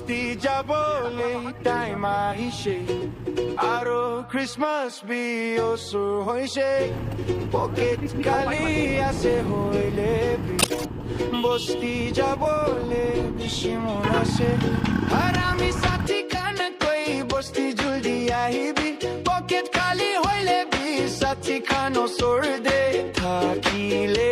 বস্তি যাবলে টাইম আহিছে আৰু ক্ৰিছমাছ বিয়সু হৈছে পকেট খালি আছে হইলে বস্তি যাবলে বেছি মন আছে আৰু আমি সাথী খান কৈ বস্তি জলদি আহিবি পকেট খালি হইলে সাথী খান ওচৰ দে থাকিলে